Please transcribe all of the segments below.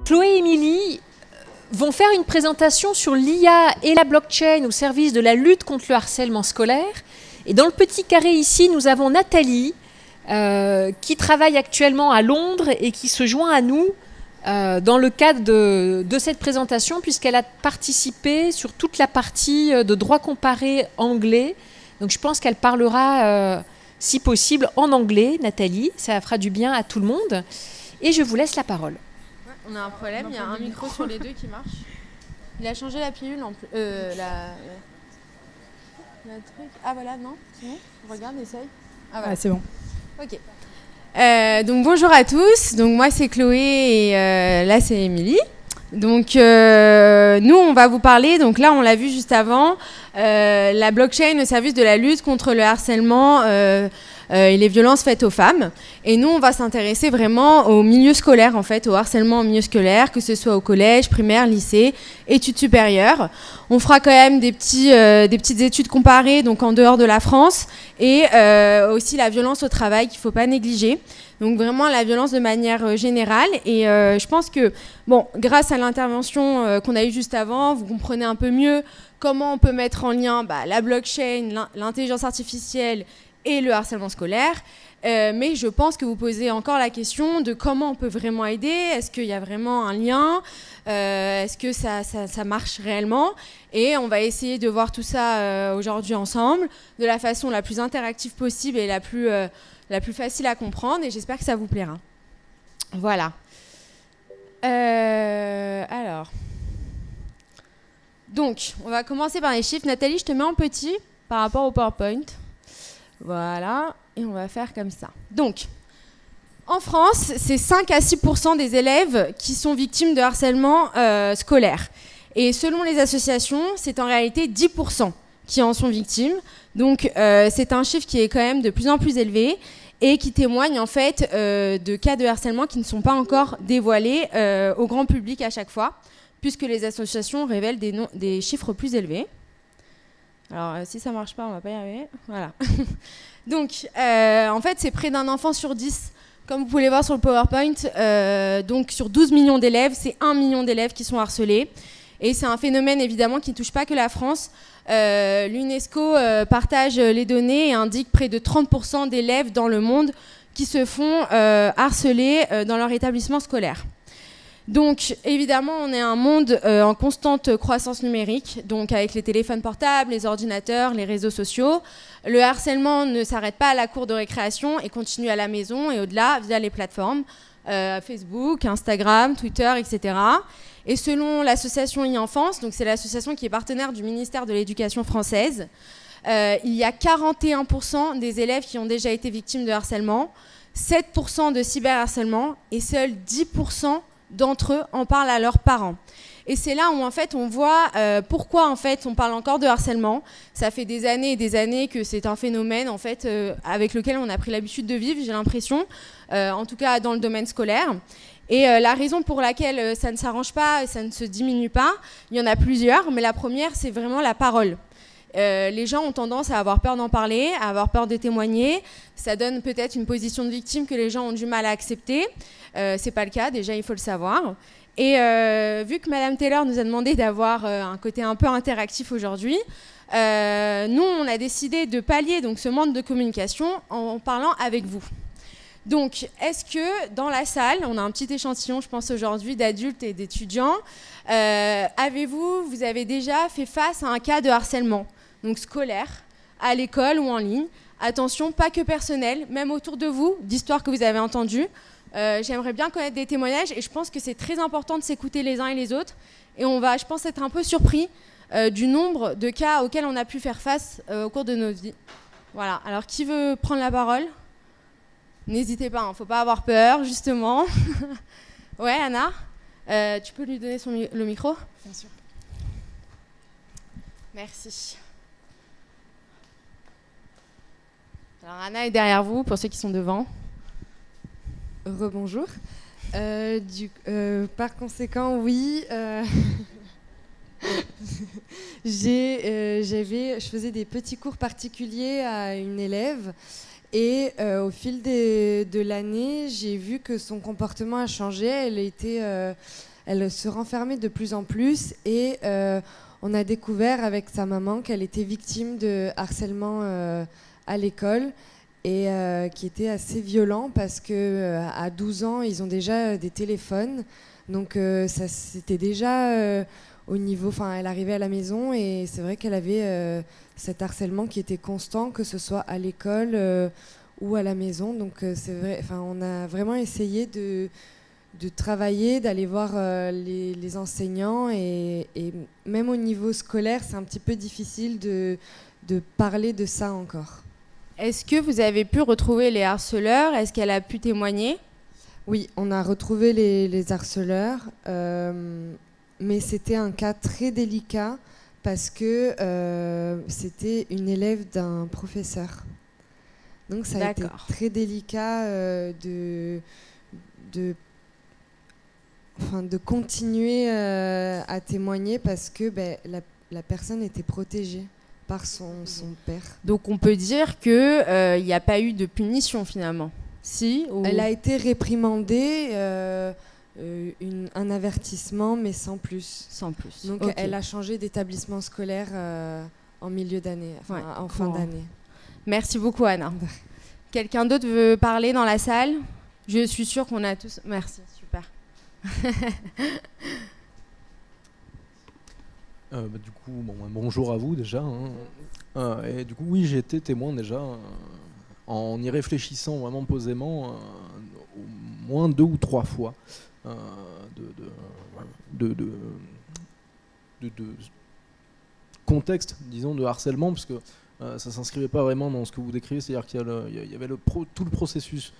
Chloé et Émilie vont faire une présentation sur l'IA et la blockchain au service de la lutte contre le harcèlement scolaire. Et dans le petit carré ici, nous avons Nathalie, qui travaille actuellement à Londres et qui se joint à nous dans le cadre de cette présentation, puisqu'elle a participé sur toute la partie de droit comparé anglais. Donc je pense qu'elle parlera, si possible, en anglais, Nathalie. Ça fera du bien à tout le monde. Et je vous laisse la parole. On a un problème, il y a un micro sur les deux qui marche. Il a changé la pilule en plus. La truc. Ah voilà, non, c'est bon. Regarde, essaye. Ah voilà, c'est bon. Ok. Donc bonjour à tous. Donc moi c'est Chloé et là c'est Émilie. Donc nous on va vous parler. Donc là on l'a vu juste avant, la blockchain au service de la lutte contre le harcèlement. Et les violences faites aux femmes. Et nous, on va s'intéresser vraiment au milieu scolaire, en fait, au harcèlement au milieu scolaire, que ce soit au collège, primaire, lycée, études supérieures. On fera quand même des petites études comparées, donc en dehors de la France, et aussi la violence au travail qu'il ne faut pas négliger. Donc vraiment la violence de manière générale. Et je pense que, bon, grâce à l'intervention qu'on a eue juste avant, vous comprenez un peu mieux comment on peut mettre en lien la blockchain, l'intelligence artificielle et le harcèlement scolaire, mais je pense que vous posez encore la question de comment on peut vraiment aider, est-ce qu'il y a vraiment un lien, est-ce que ça marche réellement, et on va essayer de voir tout ça aujourd'hui ensemble, de la façon la plus interactive possible et la plus facile à comprendre, et j'espère que ça vous plaira. Voilà. Alors, donc, on va commencer par les chiffres. Nathalie, je te mets en petit par rapport au PowerPoint. Voilà, et on va faire comme ça. Donc, en France, c'est 5 à 6% des élèves qui sont victimes de harcèlement scolaire. Et selon les associations, c'est en réalité 10% qui en sont victimes. Donc, c'est un chiffre qui est quand même de plus en plus élevé et qui témoigne en fait de cas de harcèlement qui ne sont pas encore dévoilés au grand public à chaque fois, puisque les associations révèlent des chiffres plus élevés. Alors, si ça ne marche pas, on ne va pas y arriver. Voilà. Donc, en fait, c'est près d'un enfant sur 10. Comme vous pouvez le voir sur le PowerPoint, donc sur 12 millions d'élèves, c'est 1 million d'élèves qui sont harcelés. Et c'est un phénomène, évidemment, qui ne touche pas que la France. L'UNESCO partage les données et indique près de 30% d'élèves dans le monde qui se font harceler dans leur établissement scolaire. Donc, évidemment, on est un monde en constante croissance numérique, donc avec les téléphones portables, les ordinateurs, les réseaux sociaux. Le harcèlement ne s'arrête pas à la cour de récréation et continue à la maison et au-delà via les plateformes Facebook, Instagram, Twitter, etc. Et selon l'association e-Enfance, donc c'est l'association qui est partenaire du ministère de l'Éducation française, il y a 41% des élèves qui ont déjà été victimes de harcèlement, 7% de cyberharcèlement et seuls 10% d'entre eux en parlent à leurs parents. Et c'est là où en fait on voit pourquoi en fait on parle encore de harcèlement. Ça fait des années et des années que c'est un phénomène en fait avec lequel on a pris l'habitude de vivre, j'ai l'impression, en tout cas dans le domaine scolaire. Et la raison pour laquelle ça ne s'arrange pas et ça ne se diminue pas, il y en a plusieurs, mais la première c'est vraiment la parole. Les gens ont tendance à avoir peur d'en parler, à avoir peur de témoigner. Ça donne peut-être une position de victime que les gens ont du mal à accepter. C'est pas le cas, déjà il faut le savoir. Et vu que Madame Taylor nous a demandé d'avoir un côté un peu interactif aujourd'hui, nous on a décidé de pallier donc ce manque de communication en parlant avec vous. Donc, est-ce que dans la salle, on a un petit échantillon, je pense aujourd'hui, d'adultes et d'étudiants, vous avez déjà fait face à un cas de harcèlement, donc scolaire, à l'école ou en ligne? Attention, pas que personnel, même autour de vous, d'histoires que vous avez entendues. J'aimerais bien connaître des témoignages et je pense que c'est très important de s'écouter les uns et les autres. Et on va, je pense, être un peu surpris du nombre de cas auxquels on a pu faire face au cours de nos vies. Voilà, alors qui veut prendre la parole ? N'hésitez pas, il ne faut pas avoir peur, justement. Ouais, Anna, tu peux lui donner le micro ? Bien sûr. Merci. Alors, Anna est derrière vous, pour ceux qui sont devant. Rebonjour. Par conséquent, oui, je faisais des petits cours particuliers à une élève et au fil de l'année, j'ai vu que son comportement a changé. elle se renfermait de plus en plus et on a découvert avec sa maman qu'elle était victime de harcèlement à l'école et qui était assez violent parce que à 12 ans, ils ont déjà des téléphones. Donc ça c'était déjà au niveau, enfin elle arrivait à la maison et c'est vrai qu'elle avait cet harcèlement qui était constant, que ce soit à l'école ou à la maison. Donc c'est vrai, enfin on a vraiment essayé de travailler, d'aller voir les enseignants et même au niveau scolaire, c'est un petit peu difficile de parler de ça encore. Est-ce que vous avez pu retrouver les harceleurs? Est-ce qu'elle a pu témoigner? Oui, on a retrouvé les harceleurs, mais c'était un cas très délicat parce que c'était une élève d'un professeur. Donc ça a été très délicat de continuer à témoigner parce que la personne était protégée par son père. Donc on peut dire qu'il n'y a pas eu de punition finalement. Si, ou... Elle a été réprimandée, un avertissement, mais sans plus. Sans plus. Donc elle a changé d'établissement scolaire en milieu d'année, en fin d'année. Merci beaucoup Anna. Quelqu'un d'autre veut parler dans la salle? Je suis sûre qu'on a tous... Merci, super. Du coup, bonjour à vous déjà. Et du coup, oui, j'ai été témoin déjà, en y réfléchissant vraiment posément, au moins 2 ou 3 fois, de contexte, disons, de harcèlement, parce que ça ne s'inscrivait pas vraiment dans ce que vous décrivez, c'est-à-dire qu'il y avait tout le processus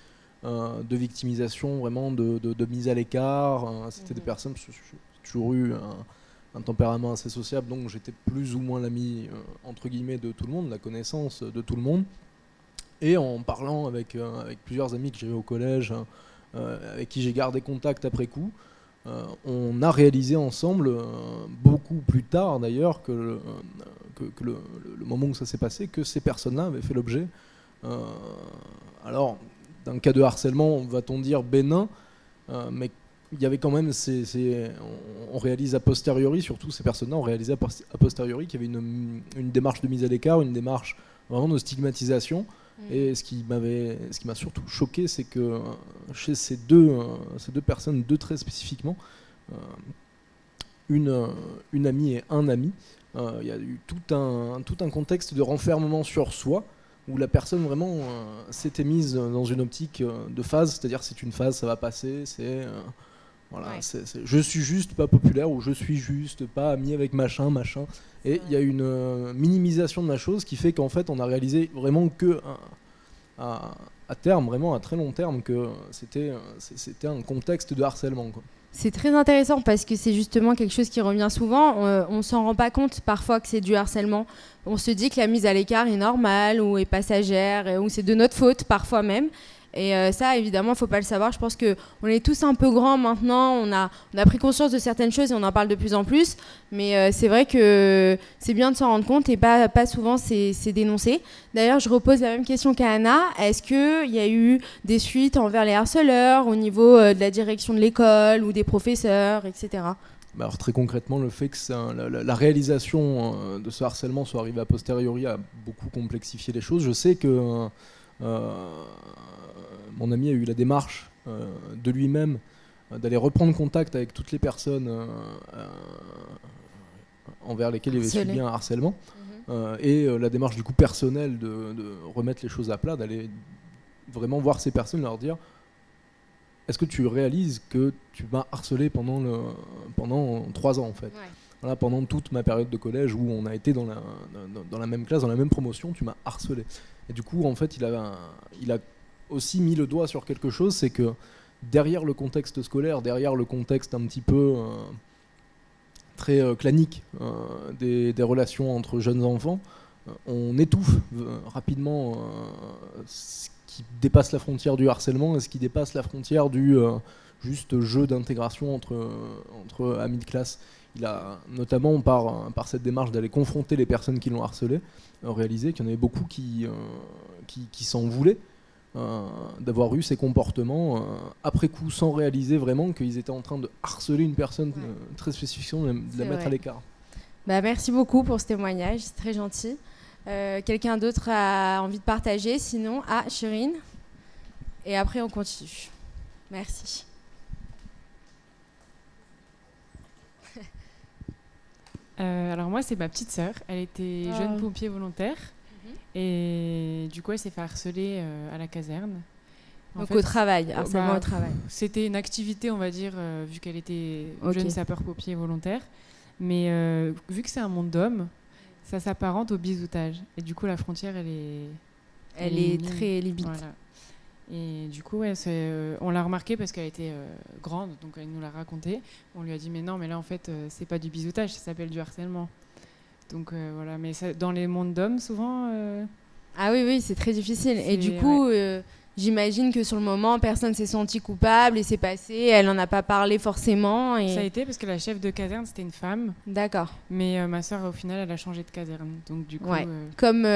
de victimisation, vraiment de mise à l'écart. C'était des personnes, j'ai toujours eu un tempérament assez sociable, donc j'étais plus ou moins l'ami entre guillemets de tout le monde, la connaissance de tout le monde. Et en parlant avec plusieurs amis que j'avais au collège, avec qui j'ai gardé contact après coup, on a réalisé ensemble, beaucoup plus tard d'ailleurs que le moment où ça s'est passé, que ces personnes-là avaient fait l'objet, alors d'un cas de harcèlement, va-t-on dire bénin, mais il y avait quand même, on réalise a posteriori, surtout ces personnes-là ont réalisé a posteriori qu'il y avait une démarche de mise à l'écart, une démarche vraiment de stigmatisation. Et ce qui m'a surtout choqué, c'est que chez ces deux personnes, deux très spécifiquement, une amie et un ami, il y a eu tout un contexte de renfermement sur soi, où la personne vraiment s'était mise dans une optique de phase, c'est-à-dire c'est une phase, ça va passer, voilà, je suis juste pas populaire, ou je suis juste pas ami avec machin. Et il y a une minimisation de la chose qui fait qu'en fait on a réalisé vraiment que à terme, vraiment à très long terme, que c'était un contexte de harcèlement, quoi. C'est très intéressant parce que c'est justement quelque chose qui revient souvent. On s'en rend pas compte parfois que c'est du harcèlement. On se dit que la mise à l'écart est normale ou est passagère ou c'est de notre faute parfois même. Et ça, évidemment, il ne faut pas le savoir. Je pense qu'on est tous un peu grands maintenant. On a pris conscience de certaines choses et on en parle de plus en plus. Mais c'est vrai que c'est bien de s'en rendre compte et pas souvent c'est dénoncé. D'ailleurs, je repose la même question qu'à Anna. Est-ce qu'il y a eu des suites envers les harceleurs au niveau de la direction de l'école ou des professeurs, etc. Alors très concrètement, le fait que la réalisation de ce harcèlement soit arrivée a posteriori a beaucoup complexifié les choses. Je sais que mon ami a eu la démarche de lui-même d'aller reprendre contact avec toutes les personnes envers lesquelles il avait subi un harcèlement, et la démarche du coup personnelle de remettre les choses à plat, d'aller vraiment voir ces personnes et leur dire: est-ce que tu réalises que tu m'as harcelé pendant 3 ans en fait, voilà, pendant toute ma période de collège où on a été dans la même classe, dans la même promotion, tu m'as harcelé. Et du coup en fait il a aussi mis le doigt sur quelque chose, c'est que derrière le contexte scolaire, derrière le contexte un petit peu très clanique des relations entre jeunes enfants, on étouffe rapidement ce qui dépasse la frontière du harcèlement et ce qui dépasse la frontière du juste jeu d'intégration entre amis de classe. Il a notamment, par cette démarche d'aller confronter les personnes qui l'ont harcelé, réalisé qu'il y en avait beaucoup qui s'en voulaient, d'avoir eu ces comportements après coup, sans réaliser vraiment qu'ils étaient en train de harceler une personne très spécifiquement, de la mettre à l'écart. Bah, merci beaucoup pour ce témoignage, c'est très gentil. Quelqu'un d'autre a envie de partager? Sinon, Chérine. Et après, on continue. Merci. Alors moi, c'est ma petite sœur. Elle était jeune pompier volontaire. Et du coup, elle s'est fait harceler à la caserne. Donc au travail, harcèlement au travail. C'était une activité, on va dire, vu qu'elle était jeune sapeur-pompier volontaire. Mais vu que c'est un monde d'hommes, ça s'apparente au biseautage. Et du coup, la frontière, elle est très limite. Voilà. Et du coup, on l'a remarqué parce qu'elle était grande, donc elle nous l'a raconté. On lui a dit, mais non, mais là, en fait, c'est pas du biseautage, ça s'appelle du harcèlement. Donc voilà, mais ça, dans les mondes d'hommes, souvent... Ah oui, c'est très difficile. Et du coup, j'imagine que sur le moment, personne s'est senti coupable et c'est passé, elle n'en a pas parlé forcément. Et... Ça a été parce que la chef de caserne, c'était une femme. D'accord. Mais ma sœur, au final, elle a changé de caserne. Donc du coup... Comme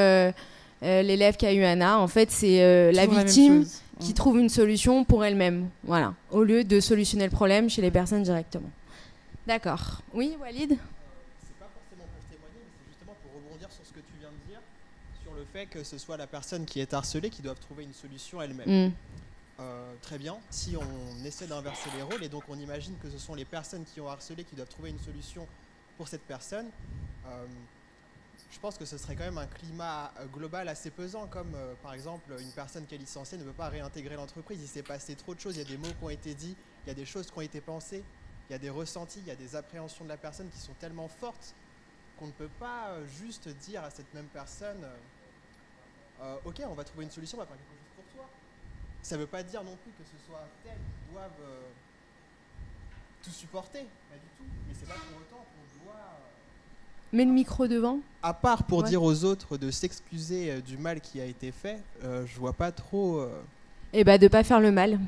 l'élève qui a eu Anna, en fait, c'est la victime qui trouve une solution pour elle-même. Voilà. Au lieu de solutionner le problème chez les personnes directement. D'accord. Oui, Walid ? Le fait que ce soit la personne qui est harcelée qui doit trouver une solution elle-même. Très bien, si on essaie d'inverser les rôles et donc on imagine que ce sont les personnes qui ont harcelé qui doivent trouver une solution pour cette personne, je pense que ce serait quand même un climat global assez pesant, comme par exemple une personne qui est licenciée ne peut pas réintégrer l'entreprise, il s'est passé trop de choses, il y a des mots qui ont été dits, il y a des choses qui ont été pensées, il y a des ressentis, il y a des appréhensions de la personne qui sont tellement fortes qu'on ne peut pas juste dire à cette même personne ok, on va trouver une solution, on va faire quelque chose pour toi. Ça ne veut pas dire non plus que ce soit elles qui doivent tout supporter, pas du tout. Mais c'est pas pour autant qu'on doit... Mets le micro devant. À part pour dire aux autres de s'excuser du mal qui a été fait, je vois pas trop... Eh ben, de pas faire le mal.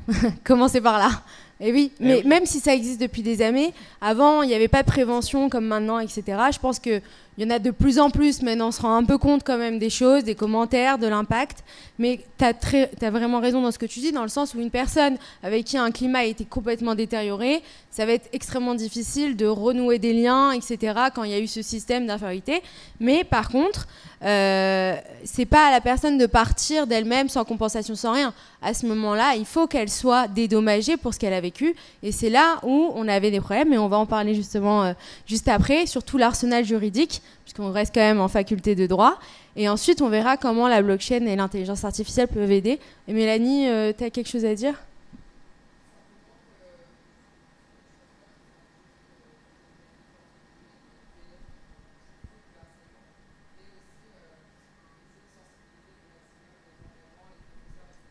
Commencez par là. Et oui, mais même si ça existe depuis des années, avant, il n'y avait pas de prévention comme maintenant, etc. Je pense qu'il y en a de plus en plus. Maintenant, on se rend un peu compte quand même des choses, des commentaires, de l'impact. Mais tu as vraiment raison dans ce que tu dis, dans le sens où une personne avec qui un climat a été complètement détérioré, ça va être extrêmement difficile de renouer des liens, etc., quand il y a eu ce système d'infériorité. Mais par contre... c'est pas à la personne de partir d'elle-même sans compensation, sans rien. À ce moment-là, il faut qu'elle soit dédommagée pour ce qu'elle a vécu. Et c'est là où on avait des problèmes, et on va en parler justement juste après, surtout l'arsenal juridique, puisqu'on reste quand même en faculté de droit. Et ensuite, on verra comment la blockchain et l'intelligence artificielle peuvent aider. Et Mélanie, tu as quelque chose à dire ?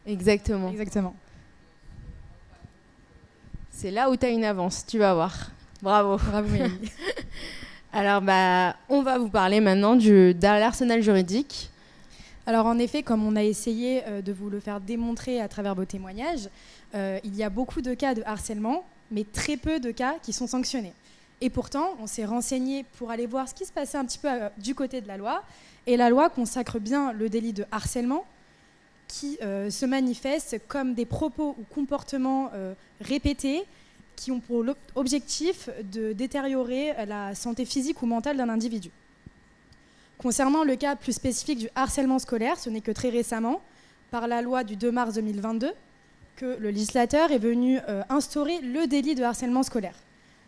Exactement. C'est là où tu as une avance, tu vas voir. Bravo. Bravo, Mélanie. Alors, on va vous parler maintenant de l'arsenal juridique. Alors, en effet, comme on a essayé de vous le faire démontrer à travers vos témoignages, il y a beaucoup de cas de harcèlement, mais très peu de cas qui sont sanctionnés. Et pourtant, on s'est renseigné pour aller voir ce qui se passait un petit peu du côté de la loi. Et la loi consacre bien le délit de harcèlement, qui se manifestent comme des propos ou comportements répétés qui ont pour objectif de détériorer la santé physique ou mentale d'un individu. Concernant le cas plus spécifique du harcèlement scolaire, ce n'est que très récemment, par la loi du 2 mars 2022, que le législateur est venu instaurer le délit de harcèlement scolaire.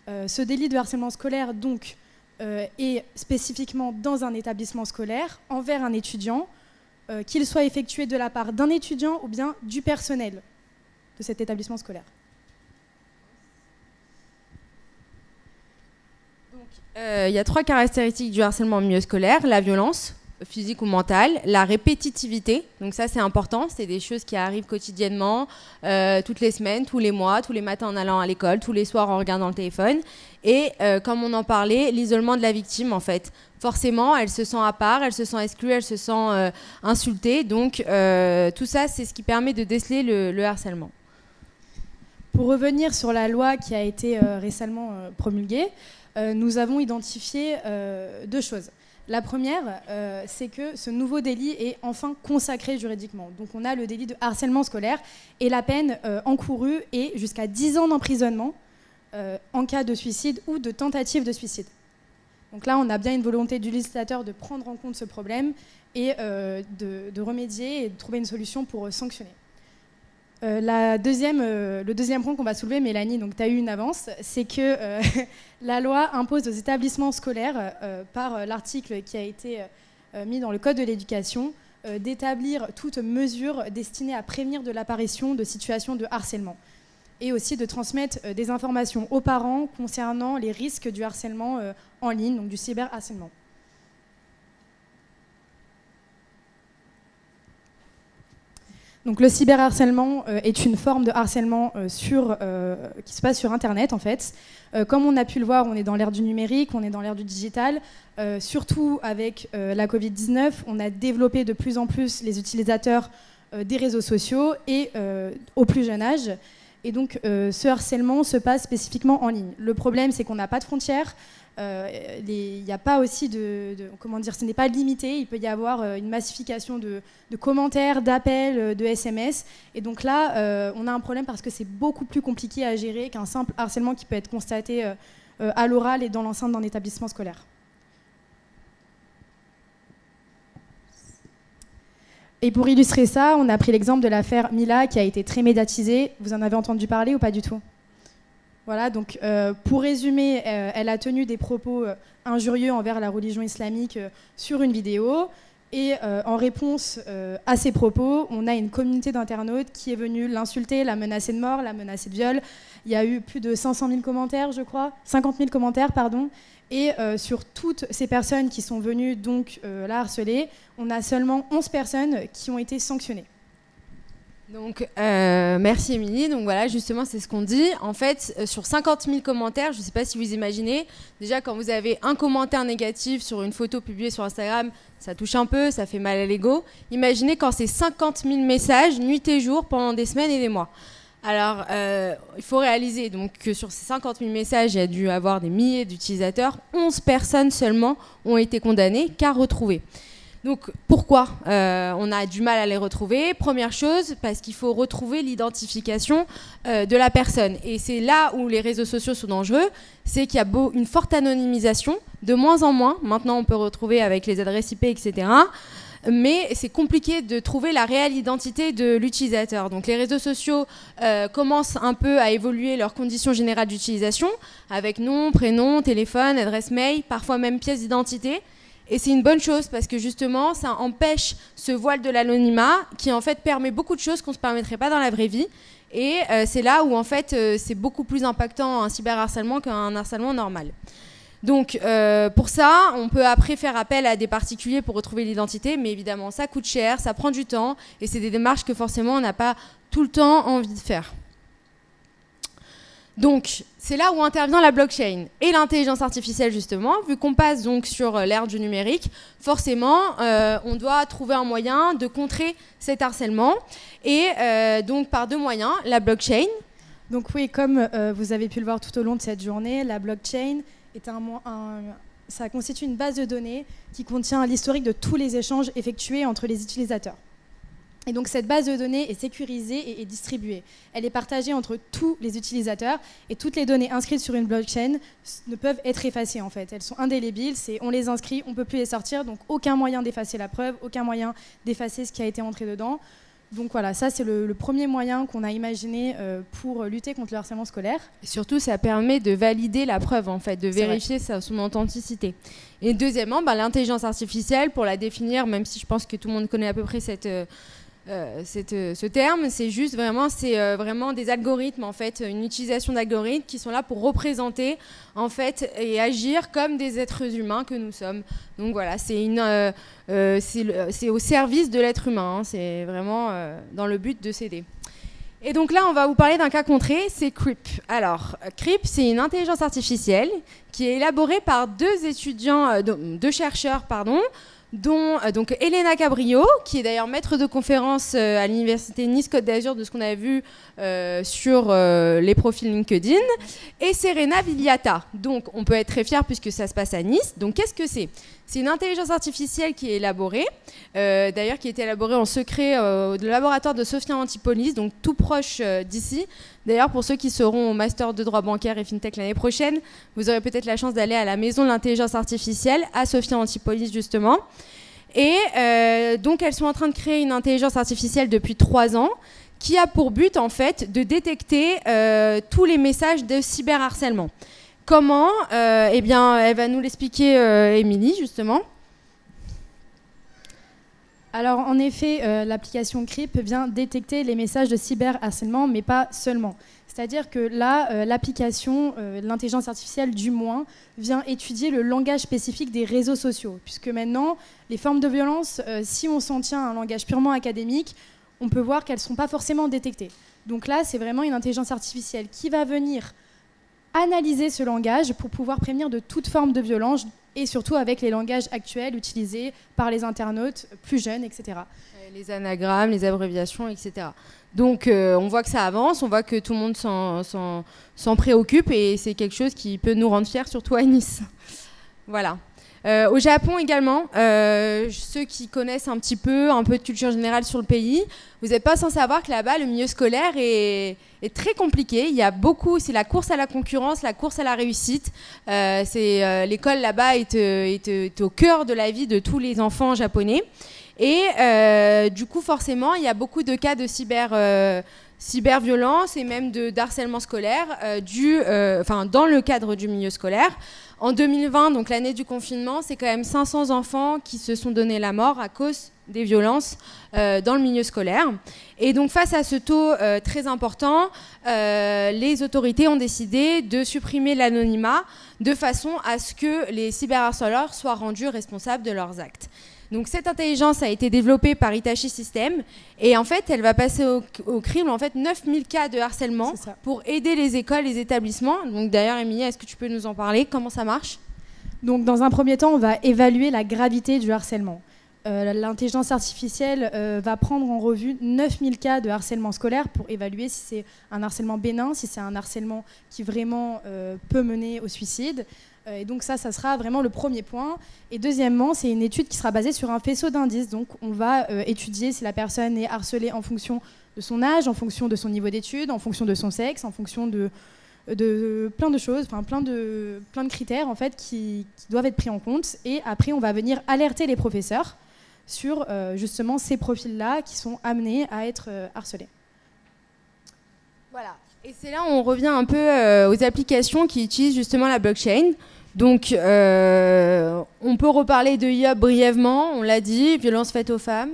Ce délit de harcèlement scolaire, donc, est spécifiquement dans un établissement scolaire envers un étudiant, qu'il soit effectué de la part d'un étudiant ou bien du personnel de cet établissement scolaire. Il y a 3 caractéristiques du harcèlement en milieu scolaire: la violence physique ou mentale, la répétitivité, donc ça c'est important, c'est des choses qui arrivent quotidiennement, toutes les semaines, tous les mois, tous les matins en allant à l'école, tous les soirs en regardant le téléphone, et comme on en parlait, l'isolement de la victime en fait. Forcément, elle se sent à part, elle se sent exclue, elle se sent insultée, donc tout ça c'est ce qui permet de déceler le harcèlement. Pour revenir sur la loi qui a été récemment promulguée, nous avons identifié 2 choses. La première, c'est que ce nouveau délit est enfin consacré juridiquement. Donc on a le délit de harcèlement scolaire et la peine encourue est jusqu'à 10 ans d'emprisonnement en cas de suicide ou de tentative de suicide. Donc là, on a bien une volonté du législateur de prendre en compte ce problème et de remédier et de trouver une solution pour sanctionner. Le deuxième point qu'on va soulever, Mélanie, donc tu as eu une avance, c'est que la loi impose aux établissements scolaires, par l'article qui a été mis dans le Code de l'éducation, d'établir toute mesure destinée à prévenir de l'apparition de situations de harcèlement et aussi de transmettre des informations aux parents concernant les risques du harcèlement en ligne, donc du cyberharcèlement. Donc le cyberharcèlement est une forme de harcèlement qui se passe sur Internet en fait. Comme on a pu le voir, on est dans l'ère du numérique, on est dans l'ère du digital. Surtout avec la Covid-19, on a développé de plus en plus les utilisateurs des réseaux sociaux et au plus jeune âge. Et donc ce harcèlement se passe spécifiquement en ligne. Le problème, c'est qu'on n'a pas de frontières. Il n'y a pas aussi comment dire, ce n'est pas limité, il peut y avoir une massification de commentaires, d'appels, de SMS, et donc là on a un problème parce que c'est beaucoup plus compliqué à gérer qu'un simple harcèlement qui peut être constaté à l'oral et dans l'enceinte d'un établissement scolaire. Et pour illustrer ça, on a pris l'exemple de l'affaire Mila qui a été très médiatisée. Vous en avez entendu parler ou pas du tout ? Voilà, donc pour résumer, elle a tenu des propos injurieux envers la religion islamique sur une vidéo. Et en réponse à ces propos, on a une communauté d'internautes qui est venue l'insulter, la menacer de mort, la menacer de viol. Il y a eu plus de 500 000 commentaires, je crois, 50 000 commentaires, pardon. Et sur toutes ces personnes qui sont venues donc la harceler, on a seulement 11 personnes qui ont été sanctionnées. Donc, merci Émilie. Donc voilà, justement, c'est ce qu'on dit. En fait, sur 50 000 commentaires, je ne sais pas si vous imaginez, déjà quand vous avez un commentaire négatif sur une photo publiée sur Instagram, ça touche un peu, ça fait mal à l'ego. Imaginez quand c'est 50 000 messages, nuit et jour, pendant des semaines et des mois. Alors, il faut réaliser donc, que sur ces 50 000 messages, il y a dû avoir des milliers d'utilisateurs. 11 personnes seulement ont été condamnées, car retrouvées. Donc pourquoi on a du mal à les retrouver? Première chose, parce qu'il faut retrouver l'identification de la personne. Et c'est là où les réseaux sociaux sont dangereux, c'est qu'il y a une forte anonymisation, de moins en moins. Maintenant, on peut retrouver avec les adresses IP, etc. Mais c'est compliqué de trouver la réelle identité de l'utilisateur. Donc les réseaux sociaux commencent un peu à évoluer leurs conditions générales d'utilisation, avec nom, prénom, téléphone, adresse mail, parfois même pièce d'identité. Et c'est une bonne chose parce que justement, ça empêche ce voile de l'anonymat qui en fait permet beaucoup de choses qu'on ne se permettrait pas dans la vraie vie. Et c'est là où en fait c'est beaucoup plus impactant un cyberharcèlement qu'un harcèlement normal. Donc pour ça, on peut après faire appel à des particuliers pour retrouver l'identité, mais évidemment ça coûte cher, ça prend du temps et c'est des démarches que forcément on n'a pas tout le temps envie de faire. Donc, c'est là où intervient la blockchain et l'intelligence artificielle, justement. Vu qu'on passe donc sur l'ère du numérique, forcément, on doit trouver un moyen de contrer cet harcèlement. Et donc, par deux moyens, la blockchain. Donc oui, comme vous avez pu le voir tout au long de cette journée, la blockchain est ça constitue une base de données qui contient l'historique de tous les échanges effectués entre les utilisateurs. Et donc cette base de données est sécurisée et distribuée. Elle est partagée entre tous les utilisateurs et toutes les données inscrites sur une blockchain ne peuvent être effacées en fait. Elles sont indélébiles, on les inscrit, on ne peut plus les sortir, donc aucun moyen d'effacer la preuve, aucun moyen d'effacer ce qui a été entré dedans. Donc voilà, ça c'est le premier moyen qu'on a imaginé pour lutter contre le harcèlement scolaire. Et surtout, ça permet de valider la preuve en fait, de vérifier son authenticité. Et deuxièmement, l'intelligence artificielle, pour la définir, même si je pense que tout le monde connaît à peu près ce terme, c'est vraiment des algorithmes en fait, une utilisation d'algorithmes qui sont là pour représenter en fait et agir comme des êtres humains que nous sommes. Donc voilà, c'est au service de l'être humain, hein, c'est vraiment dans le but de s'aider. Et donc là, on va vous parler d'un cas concret, c'est CRIP. Alors, CRIP, c'est une intelligence artificielle qui est élaborée par deux chercheurs, dont donc Elena Cabrillo, qui est d'ailleurs maître de conférence à l'université Nice-Côte d'Azur, de ce qu'on a vu sur les profils LinkedIn, et Serena Vigliata. Donc on peut être très fiers puisque ça se passe à Nice. Donc qu'est-ce que c'est ? C'est une intelligence artificielle qui est élaborée, d'ailleurs qui a été élaborée en secret au laboratoire de Sophia Antipolis, donc tout proche d'ici. D'ailleurs, pour ceux qui seront au Master de droit bancaire et FinTech l'année prochaine, vous aurez peut-être la chance d'aller à la maison de l'intelligence artificielle, à Sophia Antipolis justement. Et donc, elles sont en train de créer une intelligence artificielle depuis 3 ans, qui a pour but, en fait, de détecter tous les messages de cyberharcèlement. Comment eh bien, elle va nous l'expliquer, Émilie, justement. Alors, en effet, l'application CRIP vient détecter les messages de cyberharcèlement, mais pas seulement. C'est-à-dire que là, l'application, l'intelligence artificielle du moins, vient étudier le langage spécifique des réseaux sociaux. Puisque maintenant, les formes de violence, si on s'en tient à un langage purement académique, on peut voir qu'elles ne sont pas forcément détectées. Donc là, c'est vraiment une intelligence artificielle qui va venir analyser ce langage pour pouvoir prévenir de toute forme de violence, et surtout avec les langages actuels utilisés par les internautes plus jeunes, etc. Les anagrammes, les abréviations, etc. Donc on voit que ça avance, on voit que tout le monde s'en préoccupe, et c'est quelque chose qui peut nous rendre fiers, surtout à Nice. Voilà. Au Japon également, ceux qui connaissent un peu de culture générale sur le pays, vous n'êtes pas sans savoir que là-bas, le milieu scolaire est très compliqué. Il y a beaucoup, c'est la course à la concurrence, la course à la réussite. L'école là-bas est au cœur de la vie de tous les enfants japonais. Et du coup, forcément, il y a beaucoup de cas de cyberviolence et même d'harcèlement scolaire dans le cadre du milieu scolaire. En 2020, donc l'année du confinement, c'est quand même 500 enfants qui se sont donné la mort à cause des violences dans le milieu scolaire. Et donc face à ce taux très important, les autorités ont décidé de supprimer l'anonymat de façon à ce que les cyberharceleurs soient rendus responsables de leurs actes. Donc cette intelligence a été développée par Hitachi Systems, et en fait elle va passer au crible 9000 cas de harcèlement pour aider les écoles, les établissements. Donc d'ailleurs, Émilie, est-ce que tu peux nous en parler? Comment ça marche? Donc dans un premier temps, on va évaluer la gravité du harcèlement. L'intelligence artificielle va prendre en revue 9000 cas de harcèlement scolaire pour évaluer si c'est un harcèlement bénin, si c'est un harcèlement qui vraiment peut mener au suicide. Et donc ça sera vraiment le premier point. Et deuxièmement, c'est une étude qui sera basée sur un faisceau d'indices. Donc on va étudier si la personne est harcelée en fonction de son âge, en fonction de son niveau d'études, en fonction de son sexe, en fonction de plein de choses, enfin plein de critères en fait qui doivent être pris en compte. Et après, on va venir alerter les professeurs sur justement ces profils-là qui sont amenés à être harcelés. Voilà. Et c'est là où on revient un peu aux applications qui utilisent justement la blockchain. Donc, on peut reparler de IOP brièvement, on l'a dit, violence faite aux femmes.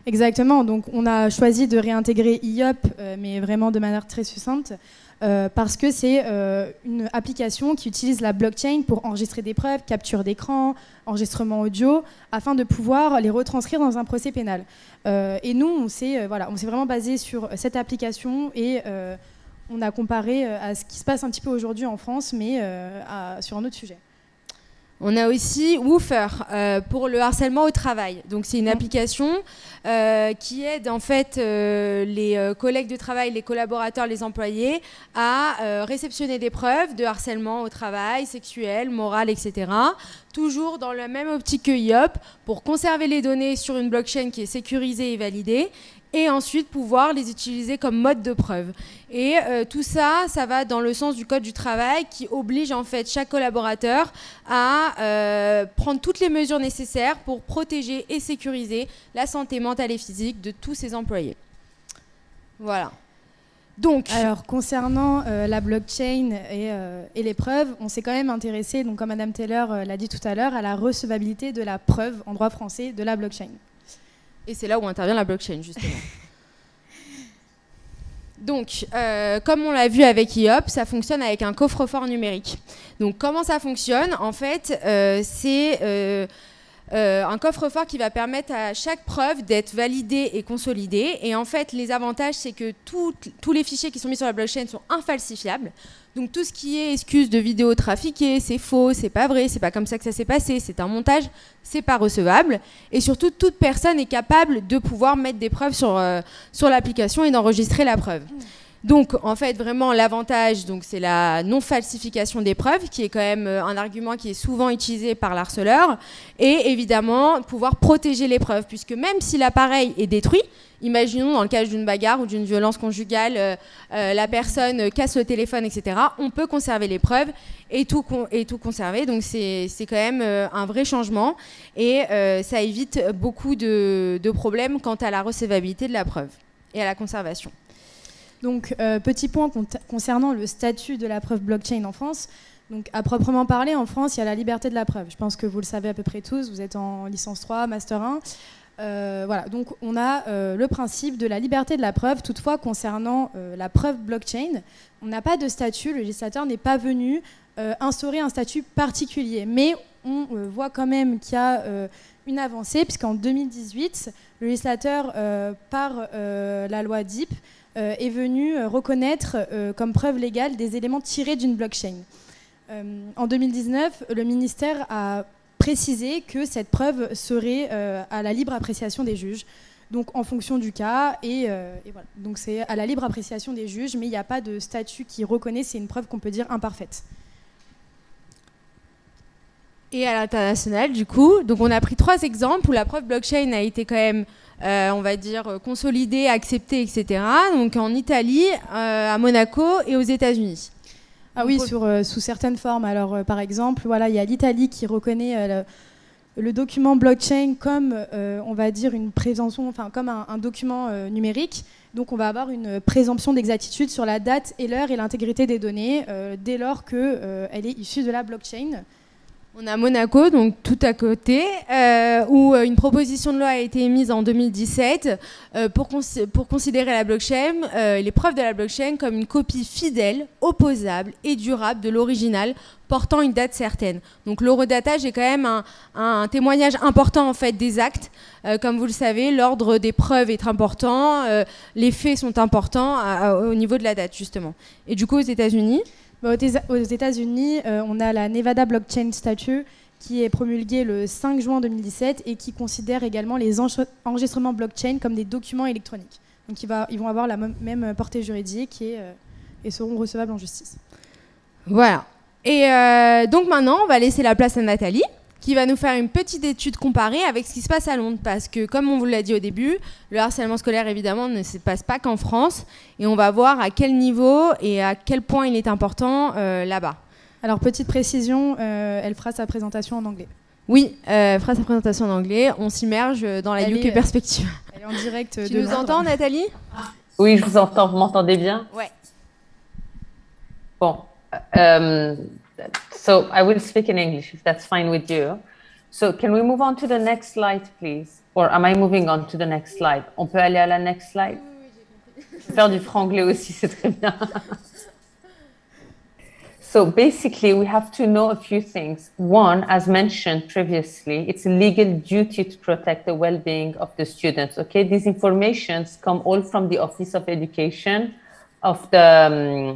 Exactement, donc on a choisi de réintégrer IOP, mais vraiment de manière très succincte, parce que c'est une application qui utilise la blockchain pour enregistrer des preuves, capture d'écran, enregistrement audio, afin de pouvoir les retranscrire dans un procès pénal. Et nous, on s'est vraiment basé sur cette application, et on a comparé à ce qui se passe un petit peu aujourd'hui en France, mais sur un autre sujet. On a aussi Woofer pour le harcèlement au travail. Donc c'est une application qui aide en fait les collègues de travail, les collaborateurs, les employés à réceptionner des preuves de harcèlement au travail, sexuel, moral, etc. Toujours dans la même optique que IOP, pour conserver les données sur une blockchain qui est sécurisée et validée, et ensuite pouvoir les utiliser comme mode de preuve. Et tout ça, ça va dans le sens du code du travail qui oblige en fait chaque collaborateur à prendre toutes les mesures nécessaires pour protéger et sécuriser la santé mentale et physique de tous ses employés. Voilà. Donc, alors concernant la blockchain et les preuves, on s'est quand même intéressé, donc comme Madame Taylor l'a dit tout à l'heure, à la recevabilité de la preuve en droit français de la blockchain. Et c'est là où intervient la blockchain, justement. Donc, comme on l'a vu avec IOP, ça fonctionne avec un coffre-fort numérique. Donc, comment ça fonctionne? En fait, c'est un coffre-fort qui va permettre à chaque preuve d'être validée et consolidée. Et en fait, les avantages, c'est que tous les fichiers qui sont mis sur la blockchain sont infalsifiables. Donc, tout ce qui est excuse de vidéos trafiquées, c'est faux, c'est pas vrai, c'est pas comme ça que ça s'est passé, c'est un montage, c'est pas recevable. Et surtout, toute personne est capable de pouvoir mettre des preuves sur l'application et d'enregistrer la preuve. Donc, en fait, vraiment, l'avantage, c'est la non-falsification des preuves, qui est quand même un argument qui est souvent utilisé par l'harceleur, et évidemment, pouvoir protéger les preuves, puisque même si l'appareil est détruit, imaginons dans le cas d'une bagarre ou d'une violence conjugale, la personne casse le téléphone, etc., on peut conserver les preuves et tout conserver. Donc, c'est quand même un vrai changement, et ça évite beaucoup de problèmes quant à la recevabilité de la preuve et à la conservation. Donc, petit point concernant le statut de la preuve blockchain en France. Donc, à proprement parler, en France, il y a la liberté de la preuve. Je pense que vous le savez à peu près tous. Vous êtes en licence 3, master 1. Voilà. Donc, on a le principe de la liberté de la preuve. Toutefois, concernant la preuve blockchain, on n'a pas de statut. Le législateur n'est pas venu instaurer un statut particulier. Mais on voit quand même qu'il y a une avancée, puisqu'en 2018, le législateur, par la loi DIP, est venu reconnaître comme preuve légale des éléments tirés d'une blockchain. En 2019, le ministère a précisé que cette preuve serait à la libre appréciation des juges, donc en fonction du cas, et voilà. Donc c'est à la libre appréciation des juges, mais il n'y a pas de statut qui reconnaît, c'est une preuve qu'on peut dire imparfaite. Et à l'international, du coup, donc on a pris 3 exemples où la preuve blockchain a été quand même on va dire consolidée, acceptée, etc. Donc en Italie, à Monaco et aux États-Unis. Ah oui, sous certaines formes. Alors par exemple, voilà, il y a l'Italie qui reconnaît le document blockchain comme, on va dire, une présomption, enfin comme un document numérique. Donc on va avoir une présomption d'exactitude sur la date et l'heure et l'intégrité des données dès lors qu'elle est issue de la blockchain. On a Monaco, donc tout à côté, où une proposition de loi a été émise en 2017 pour considérer la blockchain, les preuves de la blockchain comme une copie fidèle, opposable et durable de l'original portant une date certaine. Donc l'horodatage est quand même un témoignage important en fait des actes. Comme vous le savez, l'ordre des preuves est important, les faits sont importants au niveau de la date justement. Et du coup aux États-Unis, aux États-Unis, on a la Nevada Blockchain Statute qui est promulguée le 5 juin 2017 et qui considère également les enregistrements blockchain comme des documents électroniques. Donc ils vont avoir la même portée juridique et seront recevables en justice. Voilà. Et donc maintenant, on va laisser la place à Nathalie, qui va nous faire une petite étude comparée avec ce qui se passe à Londres. Parce que, comme on vous l'a dit au début, le harcèlement scolaire, évidemment, ne se passe pas qu'en France. Et on va voir à quel niveau et à quel point il est important là-bas. Alors, petite précision, elle fera sa présentation en anglais. Oui, fera sa présentation en anglais. On s'immerge dans la UK Perspective. Elle est en direct Tu nous entends, Nathalie? Oui, je vous entends. Vous m'entendez bien? Ouais. Bon. So I will speak in English if that's fine with you. So can we move on to the next slide, please? Or am I moving on to the next slide? On peut aller à la next slide? Faire du franglais aussi, c'est très bien. So basically, we have to know a few things. One, as mentioned previously, it's a legal duty to protect the well-being of the students. Okay, these informations come all from the Office of Education of the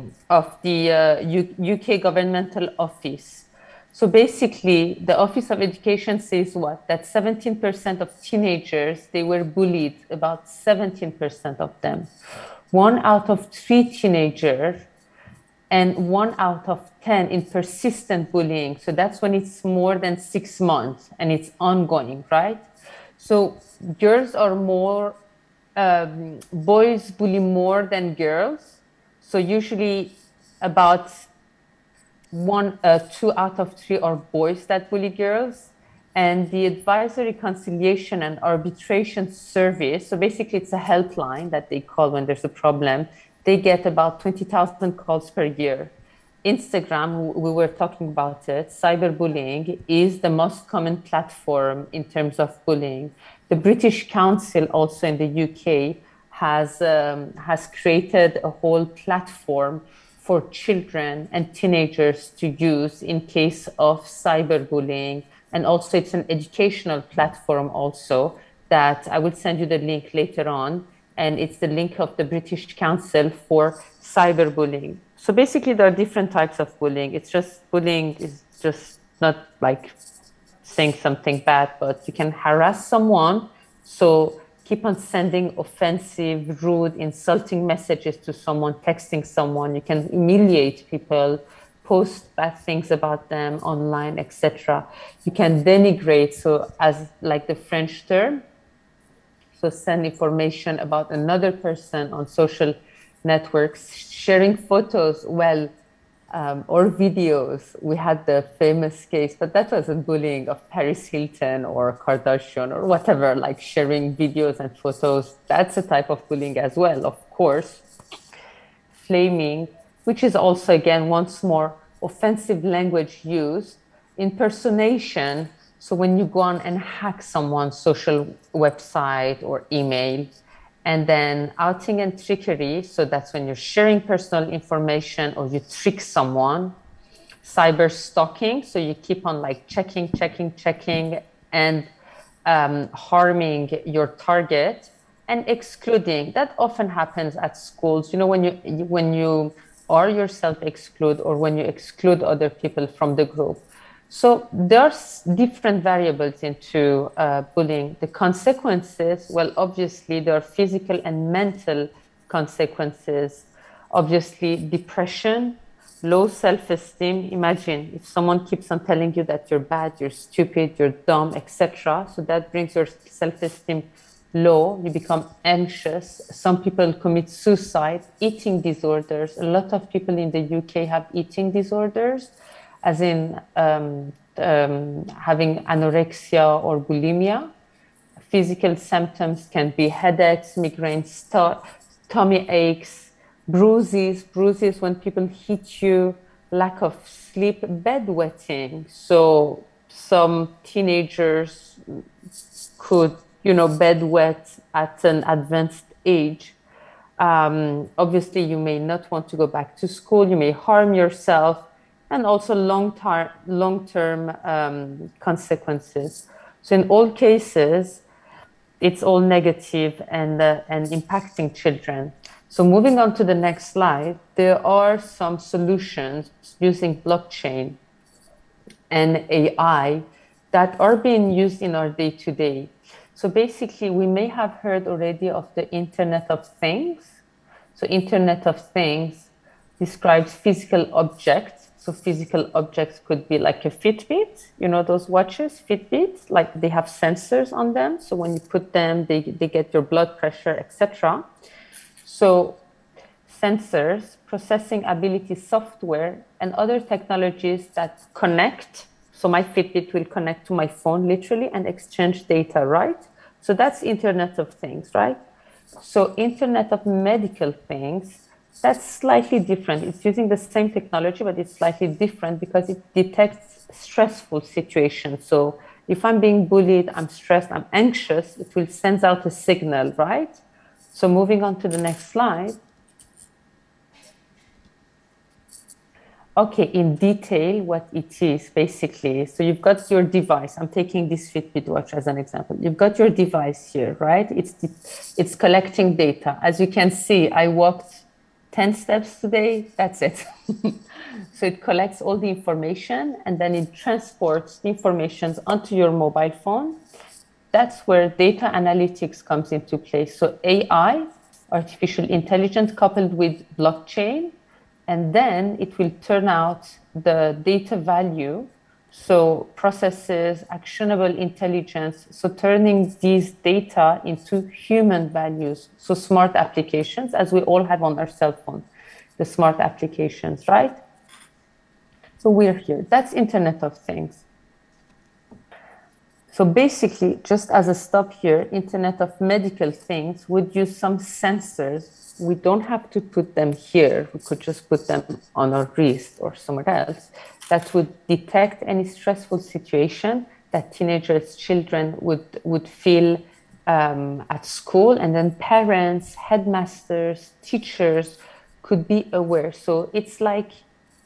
UK governmental office. So basically, the Office of Education says what? That 17% of teenagers, they were bullied, about 17% of them. 1 out of 3 teenagers and 1 out of 10 in persistent bullying. So that's when it's more than 6 months and it's ongoing, right? So girls are more, boys bully more than girls. So usually about 2 out of 3 are boys that bully girls. And the Advisory Conciliation and Arbitration Service, so basically it's a helpline that they call when there's a problem. They get about 20,000 calls per year. Instagram, we were talking about it, cyberbullying is the most common platform in terms of bullying. The British Council also in the UK has created a whole platform for children and teenagers to use in case of cyberbullying. And also it's an educational platform also that I will send you the link later on. And it's the link of the British Council for cyberbullying. So basically there are different types of bullying. It's just bullying is just not like saying something bad, but you can harass someone. So keep on sending offensive, rude, insulting messages to someone, texting someone. You can humiliate people, post bad things about them online, etc. You can denigrate, so as like the French term, so send information about another person on social networks, sharing photos, or videos. We had the famous case, but that wasn't bullying, of Paris Hilton or Kardashian or whatever, like sharing videos and photos. That's a type of bullying as well, of course. Flaming, which is also, again, once more, offensive language used. Impersonation, so when you go on and hack someone's social website or email. And then outing and trickery, so that's when you're sharing personal information or you trick someone. Cyber stalking, so you keep on like checking and harming your target. And excluding, that often happens at schools. You know, when you are yourself exclude, or when you exclude other people from the group. So there's different variables into bullying. The consequences, well, obviously there are physical and mental consequences. Obviously, depression, low self-esteem. Imagine if someone keeps on telling you that you're bad, you're stupid, you're dumb, etc. So that brings your self-esteem low. You become anxious. Some people commit suicide, eating disorders. A lot of people in the UK have eating disorders, as in having anorexia or bulimia. Physical symptoms can be headaches, migraines, tummy aches, bruises when people hit you, lack of sleep, bedwetting. So some teenagers could, bedwet at an advanced age. Obviously, you may not want to go back to school. You may harm yourself. And also long-term consequences. So in all cases, it's all negative and impacting children. So moving on to the next slide, there are some solutions using blockchain and AI that are being used in our day-to-day. So basically, we may have heard already of the Internet of Things. So Internet of Things describes physical objects. So physical objects could be like a Fitbit, those watches, Fitbits, like they have sensors on them. So when you put them, they get your blood pressure, etc. So sensors, processing ability software, and other technologies that connect. So my Fitbit will connect to my phone literally and exchange data, right? So that's Internet of Things, right? So Internet of Medical Things, that's slightly different. It's using the same technology, but it's slightly different because it detects stressful situations. So if I'm being bullied, I'm stressed, I'm anxious, it will send out a signal, right? So moving on to the next slide. Okay, in detail, what it is basically. So you've got your device. I'm taking this Fitbit watch as an example. You've got your device here, right? It's collecting data. As you can see, I walked 10 steps today, that's it. So it collects all the information and then it transports the information onto your mobile phone. That's where data analytics comes into place. So AI, artificial intelligence coupled with blockchain, and then it will turn out the data value. So processes, actionable intelligence, so turning these data into human values. So smart applications, as we all have on our cell phone, the smart applications, right? So we're here. That's Internet of Things. So basically, just as a stop here, Internet of Medical Things would use some sensors. We don't have to put them here. We could just put them on our wrist or somewhere else. That would detect any stressful situation that teenagers, children would feel at school, and then parents, headmasters, teachers could be aware. So it's like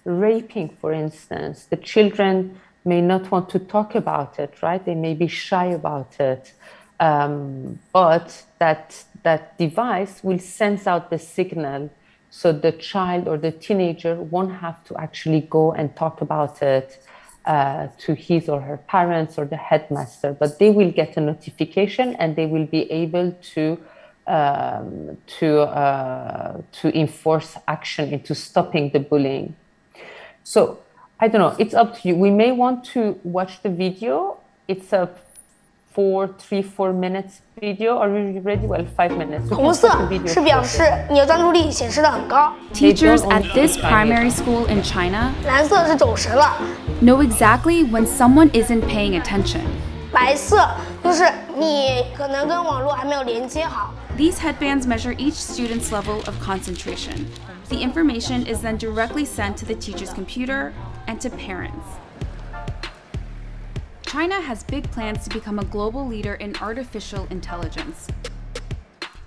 raping, for instance. The children may not want to talk about it, right? They may be shy about it, but that device will send out the signal. So the child or the teenager won't have to actually go and talk about it. to his or her parents or the headmaster, but they will get a notification and they will be able to enforce action into stopping the bullying. So I don't know, it's up to you. We may want to watch the video. It's a 4 minutes video. Are we ready? Well, 5 minutes. 红色是表示你的专注力显示的很高。 Teachers at this primary school in China 蓝色是走神了。 know exactly when someone isn't paying attention. 白色就是你可能跟网络还没有连接好。 These headbands measure each student's level of concentration. The information is then directly sent to the teacher's computer and to parents. China has big plans to become a global leader in artificial intelligence.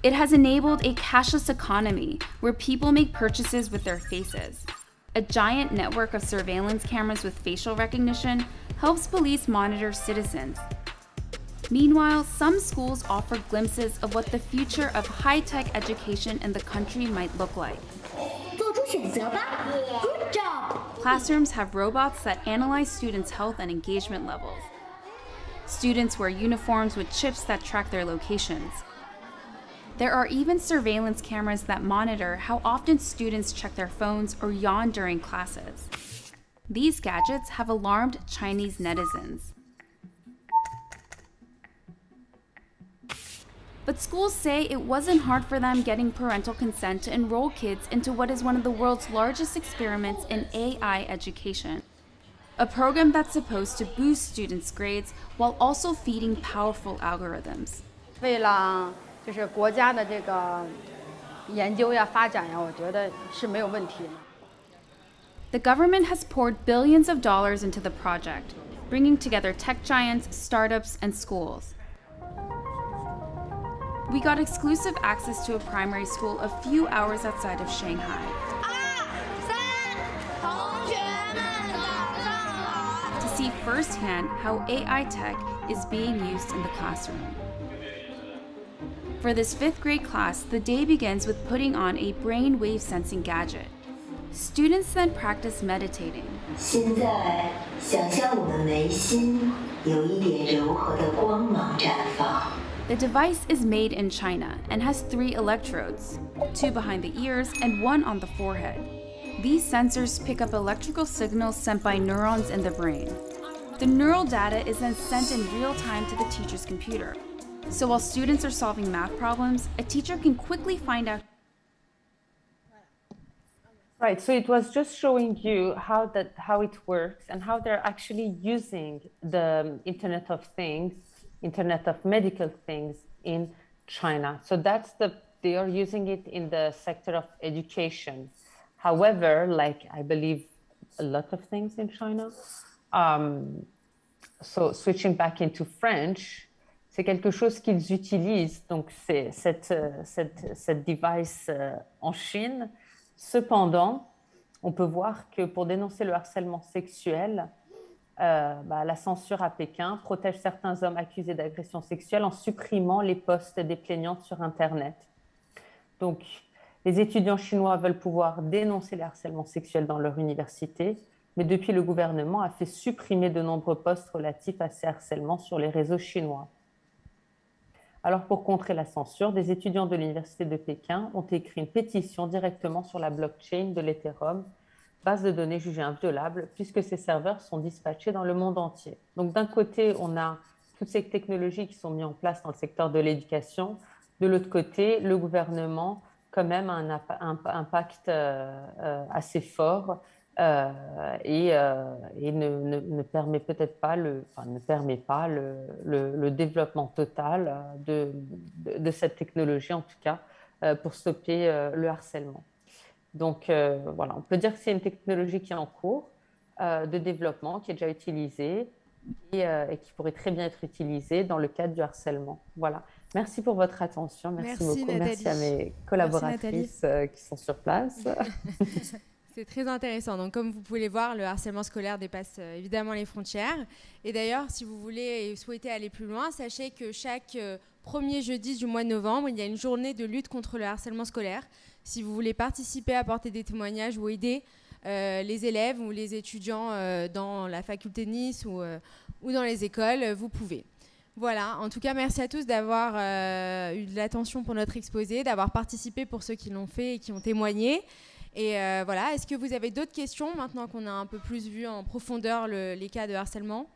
It has enabled a cashless economy where people make purchases with their faces. A giant network of surveillance cameras with facial recognition helps police monitor citizens. Meanwhile, some schools offer glimpses of what the future of high-tech education in the country might look like. 做出选择吧 Good job. Classrooms have robots that analyze students' health and engagement levels. Students wear uniforms with chips that track their locations. There are even surveillance cameras that monitor how often students check their phones or yawn during classes. These gadgets have alarmed Chinese netizens. But schools say it wasn't hard for them getting parental consent to enroll kids into what is one of the world's largest experiments in AI education. A program that's supposed to boost students' grades while also feeding powerful algorithms. 为了就是国家的这个研究呀、发展呀，我觉得是没有问题的。 The government has poured billions of dollars into the project, bringing together tech giants, startups, and schools. We got exclusive access to a primary school a few hours outside of Shanghai. 同学们早上好。 To see firsthand how AI tech is being used in the classroom. For this 5th grade class, the day begins with putting on a brainwave sensing gadget. Students then practice meditating. 现在想象我们眉心有一点柔和的光芒绽放。 The device is made in China and has 3 electrodes, 2 behind the ears and 1 on the forehead. These sensors pick up electrical signals sent by neurons in the brain. The neural data is then sent in real time to the teacher's computer. So while students are solving math problems, a teacher can quickly find out. Right, so it was just showing you how it works and how they're actually using the Internet of Things, Internet of Medical Things in China. So they are using it in the sector of education. However, like I believe a lot of things in China, so switching back into French, c'est quelque chose qu'ils utilisent, donc c'est cette device en Chine. Cependant, on peut voir que pour dénoncer le harcèlement sexuel, la censure à Pékin protège certains hommes accusés d'agression sexuelle en supprimant les posts des plaignantes sur Internet. Donc, les étudiants chinois veulent pouvoir dénoncer les harcèlements sexuels dans leur université, mais depuis, le gouvernement a fait supprimer de nombreux posts relatifs à ces harcèlements sur les réseaux chinois. Alors, pour contrer la censure, des étudiants de l'université de Pékin ont écrit une pétition directement sur la blockchain de l'Ethereum, base de données jugée inviolable, puisque ces serveurs sont dispatchés dans le monde entier. Donc, d'un côté, on a toutes ces technologies qui sont mises en place dans le secteur de l'éducation. De l'autre côté, le gouvernement, quand même, a un impact assez fort et ne permet peut-être pas le développement total de cette technologie, en tout cas, pour stopper le harcèlement. Donc, voilà, on peut dire que c'est une technologie qui est en cours de développement, qui est déjà utilisée et qui pourrait très bien être utilisée dans le cadre du harcèlement. Voilà. Merci pour votre attention. Merci beaucoup. Nathalie. Merci à mes collaboratrices qui sont sur place. C'est très intéressant. Donc, comme vous pouvez le voir, le harcèlement scolaire dépasse évidemment les frontières. Et d'ailleurs, si vous voulez et souhaitez aller plus loin, sachez que chaque premier jeudi du mois de novembre, il y a une journée de lutte contre le harcèlement scolaire. Si vous voulez participer, apporter des témoignages ou aider les élèves ou les étudiants dans la faculté de Nice ou dans les écoles, vous pouvez. Voilà, en tout cas, merci à tous d'avoir eu de l'attention pour notre exposé, d'avoir participé pour ceux qui l'ont fait et qui ont témoigné. Et voilà, est-ce que vous avez d'autres questions maintenant qu'on a un peu plus vu en profondeur les cas de harcèlement?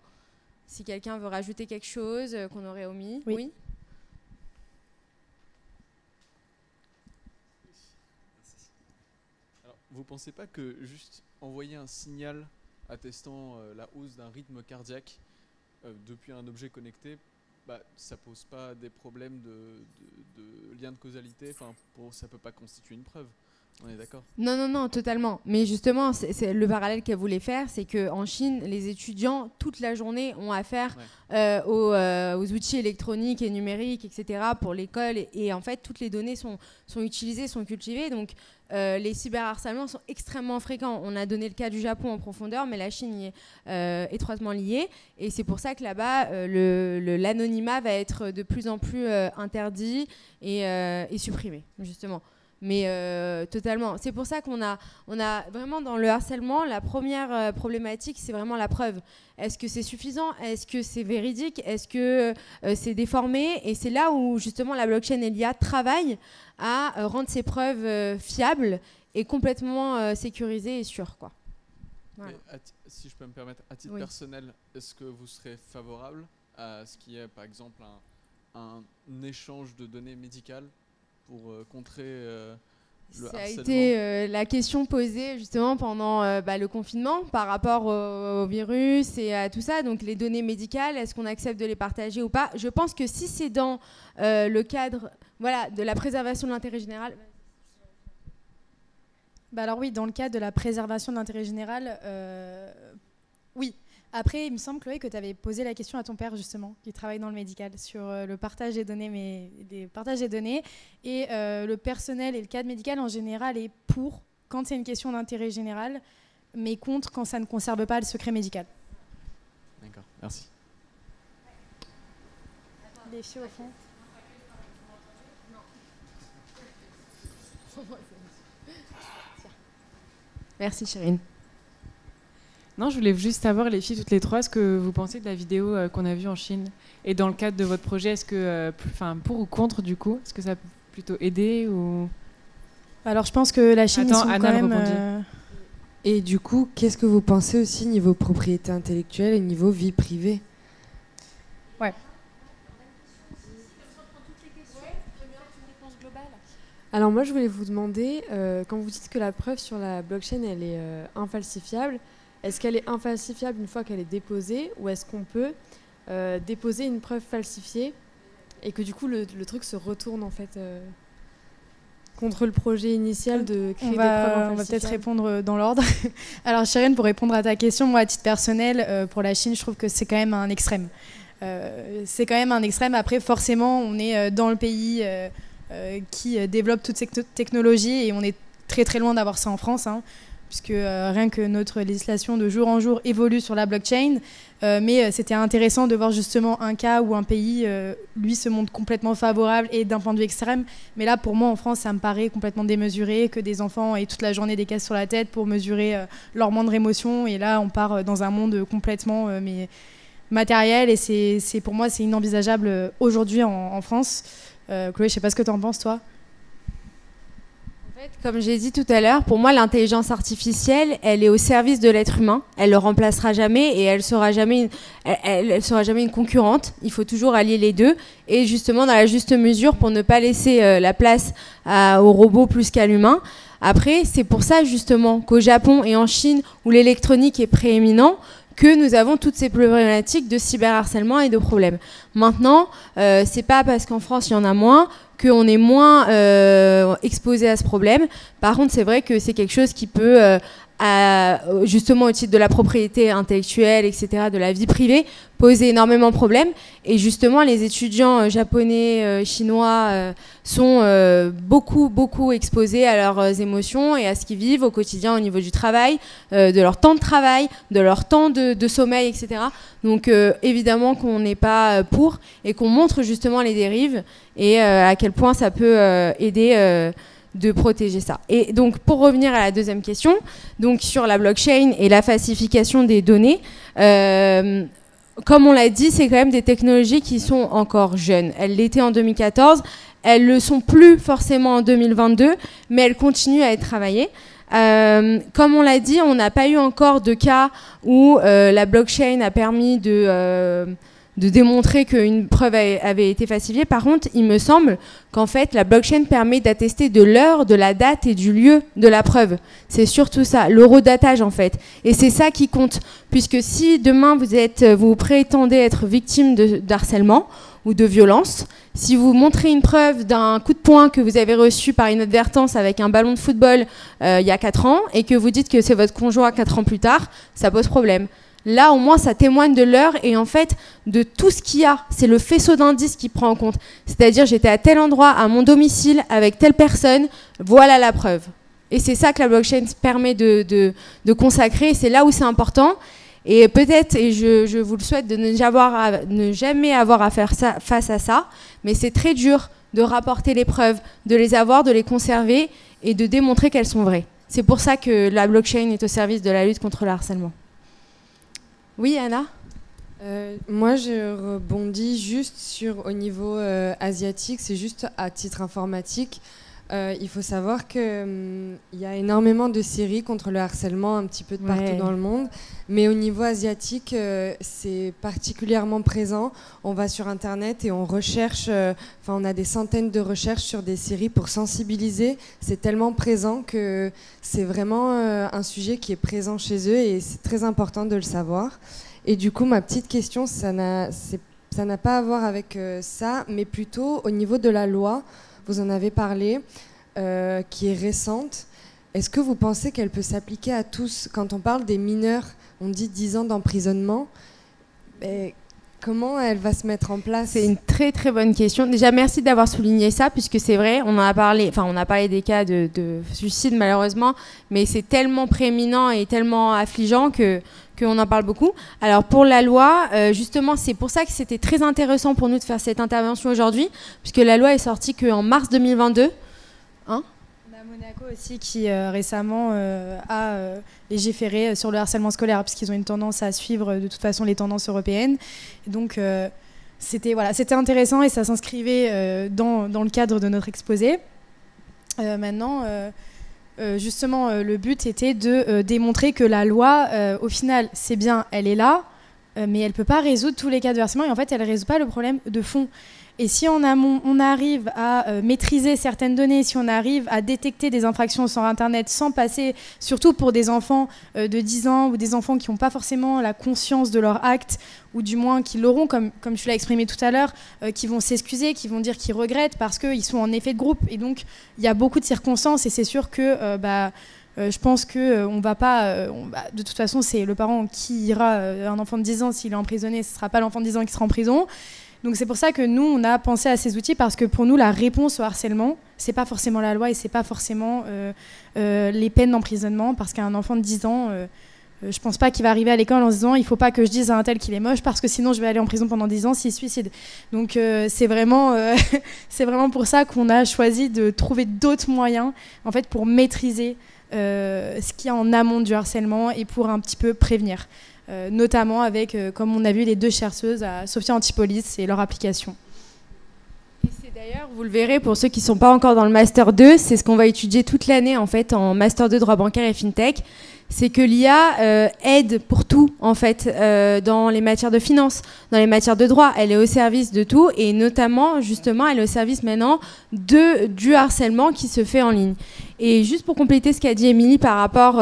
Si quelqu'un veut rajouter quelque chose qu'on aurait omis. Oui. Alors, vous ne pensez pas que juste envoyer un signal attestant la hausse d'un rythme cardiaque depuis un objet connecté, ça pose pas des problèmes de lien de causalité, ça peut pas constituer une preuve. On est d'accord? Non, totalement. Mais justement, c'est le parallèle qu'elle voulait faire, c'est qu'en Chine, les étudiants, toute la journée, ont affaire aux outils électroniques et numériques, etc., pour l'école. Et en fait, toutes les données sont utilisées, sont cultivées. Donc, les cyberharcèlements sont extrêmement fréquents. On a donné le cas du Japon en profondeur, mais la Chine y est étroitement liée. Et c'est pour ça que là-bas, l'anonymat va être de plus en plus interdit et supprimé, justement. Mais totalement. C'est pour ça qu'on a vraiment dans le harcèlement, la première problématique, c'est vraiment la preuve. Est-ce que c'est suffisant? Est-ce que c'est véridique? Est-ce que c'est déformé? Et c'est là où justement la blockchain et l'IA travaillent à rendre ces preuves fiables et complètement sécurisées et sûres, quoi. Voilà. Si je peux me permettre, à titre personnel, est-ce que vous serez favorable à ce qu'il y ait par exemple un échange de données médicales pour contrer le harcèlement? Ça a été la question posée justement pendant le confinement par rapport au virus et à tout ça. Donc les données médicales, est-ce qu'on accepte de les partager ou pas? Je pense que si c'est dans le cadre de la préservation de l'intérêt général... Alors oui, dans le cadre de la préservation de l'intérêt général, oui. Après, il me semble, Chloé, que tu avais posé la question à ton père, justement, qui travaille dans le médical, sur le partage des données, Et le personnel et le cadre médical, en général, est pour quand c'est une question d'intérêt général, mais contre quand ça ne conserve pas le secret médical. D'accord, merci. Les filles au fond. Merci, Chérine. Non, je voulais juste savoir, les filles, toutes les trois, ce que vous pensez de la vidéo qu'on a vue en Chine. Et dans le cadre de votre projet, est-ce que, pour ou contre, du coup, est-ce que ça peut plutôt aider ou... Alors, je pense que la Chine, ils sont Anna quand même... Et du coup, qu'est-ce que vous pensez aussi niveau propriété intellectuelle et niveau vie privée? Ouais. Alors moi, je voulais vous demander, quand vous dites que la preuve sur la blockchain, elle est infalsifiable, est-ce qu'elle est infalsifiable une fois qu'elle est déposée, ou est-ce qu'on peut déposer une preuve falsifiée et que du coup le truc se retourne en fait contre le projet initial de créer des preuves infalsifiables? On va peut-être répondre dans l'ordre. Alors Chérine, pour répondre à ta question, moi à titre personnel, pour la Chine, je trouve que c'est quand même un extrême. C'est quand même un extrême. Après, forcément, on est dans le pays qui développe toutes ces technologies et on est très très loin d'avoir ça en France, puisque rien que notre législation de jour en jour évolue sur la blockchain. Mais c'était intéressant de voir justement un cas où un pays, lui, se montre complètement favorable et d'un point de vue extrême. Mais là, pour moi, en France, ça me paraît complètement démesuré, que des enfants aient toute la journée des casques sur la tête pour mesurer leur moindre émotion. Et là, on part dans un monde complètement matériel. Et pour moi, c'est inenvisageable aujourd'hui en France. Chloé, je ne sais pas ce que tu en penses, toi. Comme j'ai dit tout à l'heure, pour moi, l'intelligence artificielle, elle est au service de l'être humain. Elle le remplacera jamais et elle sera jamais une concurrente. Il faut toujours allier les deux et justement dans la juste mesure pour ne pas laisser la place au robot plus qu'à l'humain. Après, c'est pour ça justement qu'au Japon et en Chine, où l'électronique est prééminent, que nous avons toutes ces problématiques de cyberharcèlement et de problèmes. Maintenant, c'est pas parce qu'en France il y en a moins qu'on est moins exposé à ce problème. Par contre, c'est vrai que c'est quelque chose qui peut, justement au titre de la propriété intellectuelle, etc., de la vie privée, poser énormément de problèmes. Et justement, les étudiants japonais, chinois sont beaucoup exposés à leurs émotions et à ce qu'ils vivent au quotidien au niveau du travail, de leur temps de travail, de leur temps de sommeil, etc. Donc évidemment qu'on n'est pas pour et qu'on montre justement les dérives et à quel point ça peut aider de protéger ça. Et donc, pour revenir à la deuxième question, donc sur la blockchain et la falsification des données, comme on l'a dit, c'est quand même des technologies qui sont encore jeunes. Elles l'étaient en 2014, elles ne le sont plus forcément en 2022, mais elles continuent à être travaillées. Comme on l'a dit, on n'a pas eu encore de cas où la blockchain a permis de démontrer qu'une preuve avait été falsifiée. Par contre, il me semble qu'en fait, la blockchain permet d'attester de l'heure, de la date et du lieu de la preuve. C'est surtout ça, l'horodatage en fait. Et c'est ça qui compte, puisque si demain vous prétendez être victime d'harcèlement ou de violence, si vous montrez une preuve d'un coup de poing que vous avez reçu par inadvertance avec un ballon de football il y a 4 ans et que vous dites que c'est votre conjoint 4 ans plus tard, ça pose problème. Là, au moins, ça témoigne de l'heure et en fait de tout ce qu'il y a. C'est le faisceau d'indices qui prend en compte. C'est-à-dire, j'étais à tel endroit, à mon domicile, avec telle personne, voilà la preuve. Et c'est ça que la blockchain permet de consacrer. C'est là où c'est important. Et peut-être, et je vous le souhaite, de ne jamais avoir à faire ça, face à ça, mais c'est très dur de rapporter les preuves, de les avoir, de les conserver et de démontrer qu'elles sont vraies. C'est pour ça que la blockchain est au service de la lutte contre le harcèlement. Oui, Anna ? Moi, je rebondis juste au niveau asiatique, c'est juste à titre informatique. Il faut savoir qu'il y a énormément de séries contre le harcèlement un petit peu de partout dans le monde, mais au niveau asiatique, c'est particulièrement présent. On va sur Internet et on recherche, on a des centaines de recherches sur des séries pour sensibiliser. C'est tellement présent que c'est vraiment un sujet qui est présent chez eux et c'est très important de le savoir. Et du coup, ma petite question, ça n'a pas à voir avec ça, mais plutôt au niveau de la loi. Vous en avez parlé, qui est récente. Est-ce que vous pensez qu'elle peut s'appliquer à tous ? Quand on parle des mineurs, on dit 10 ans d'emprisonnement. Comment elle va se mettre en place ? C'est une très très bonne question. Déjà, merci d'avoir souligné ça, puisque c'est vrai, on a parlé des cas de suicide malheureusement, mais c'est tellement prééminent et tellement affligeant qu'on en parle beaucoup. Alors pour la loi, justement, c'est pour ça que c'était très intéressant pour nous de faire cette intervention aujourd'hui, puisque la loi est sortie qu'en mars 2022. Hein ? On a Monaco aussi qui récemment a légiféré sur le harcèlement scolaire, puisqu'ils ont une tendance à suivre de toute façon les tendances européennes. Et donc c'était intéressant et ça s'inscrivait dans le cadre de notre exposé. Maintenant... justement, le but était de démontrer que la loi, au final, c'est bien, elle est là, mais elle ne peut pas résoudre tous les cas de harcèlement et en fait, elle ne résout pas le problème de fond. Et si en amont, on arrive à maîtriser certaines données, si on arrive à détecter des infractions sur Internet sans passer, surtout pour des enfants de 10 ans ou des enfants qui n'ont pas forcément la conscience de leur acte, ou du moins qui l'auront, comme tu l'as exprimé tout à l'heure, qui vont s'excuser, qui vont dire qu'ils regrettent parce qu'ils sont en effet de groupe. Et donc, il y a beaucoup de circonstances et c'est sûr que... je pense qu'on va pas... de toute façon, c'est le parent qui ira... un enfant de 10 ans, s'il est emprisonné, ce ne sera pas l'enfant de 10 ans qui sera en prison. Donc c'est pour ça que nous, on a pensé à ces outils parce que pour nous, la réponse au harcèlement, c'est pas forcément la loi et c'est pas forcément les peines d'emprisonnement parce qu'un enfant de 10 ans, je pense pas qu'il va arriver à l'école en se disant il faut pas que je dise à un tel qu'il est moche parce que sinon je vais aller en prison pendant 10 ans s'il se suicide. Donc c'est vraiment pour ça qu'on a choisi de trouver d'autres moyens en fait pour maîtriser ce qu'il y a en amont du harcèlement et pour un petit peu prévenir. Notamment avec, comme on a vu, les 2 chercheuses à Sophia Antipolis et leur application. Et c'est d'ailleurs, vous le verrez, pour ceux qui ne sont pas encore dans le Master 2, c'est ce qu'on va étudier toute l'année en fait en Master 2 droit bancaire et FinTech. C'est que l'IA aide pour tout, en fait, dans les matières de finance, dans les matières de droit. Elle est au service de tout et notamment, justement, elle est au service maintenant du harcèlement qui se fait en ligne. Et juste pour compléter ce qu'a dit Émilie par rapport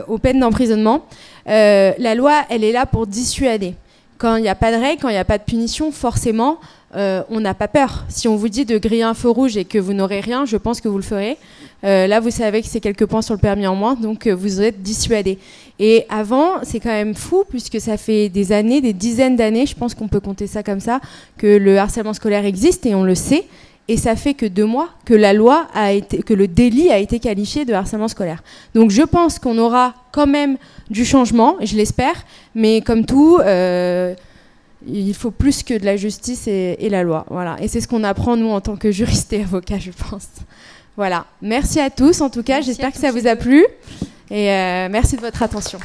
aux peines d'emprisonnement, la loi, elle est là pour dissuader. Quand il n'y a pas de règles, quand il n'y a pas de punition, forcément, on n'a pas peur. Si on vous dit de griller un feu rouge et que vous n'aurez rien, je pense que vous le ferez. Là, vous savez que c'est quelques points sur le permis en moins, donc vous êtes dissuadé. Et avant, c'est quand même fou, puisque ça fait des années, des dizaines d'années, je pense qu'on peut compter ça comme ça, que le harcèlement scolaire existe et on le sait. Et ça fait que 2 mois que que le délit a été qualifié de harcèlement scolaire. Donc je pense qu'on aura quand même du changement, je l'espère, mais comme tout, il faut plus que de la justice et la loi. Voilà. Et c'est ce qu'on apprend, nous, en tant que juristes et avocats, je pense. Voilà. Merci à tous, en tout cas. J'espère que ça vous a plu. Et merci de votre attention.